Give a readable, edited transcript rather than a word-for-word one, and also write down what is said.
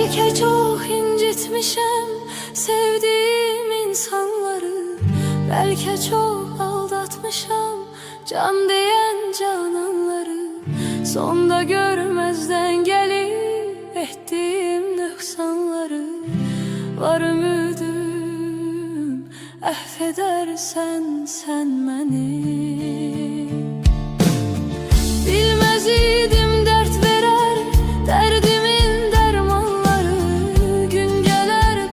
Belki çok incitmişem sevdiğim insanları, belki çok aldatmışam can diyen cananları. Sonda görmezden gelip ettiğim nöksanları. Var ümidim affedersen sen beni.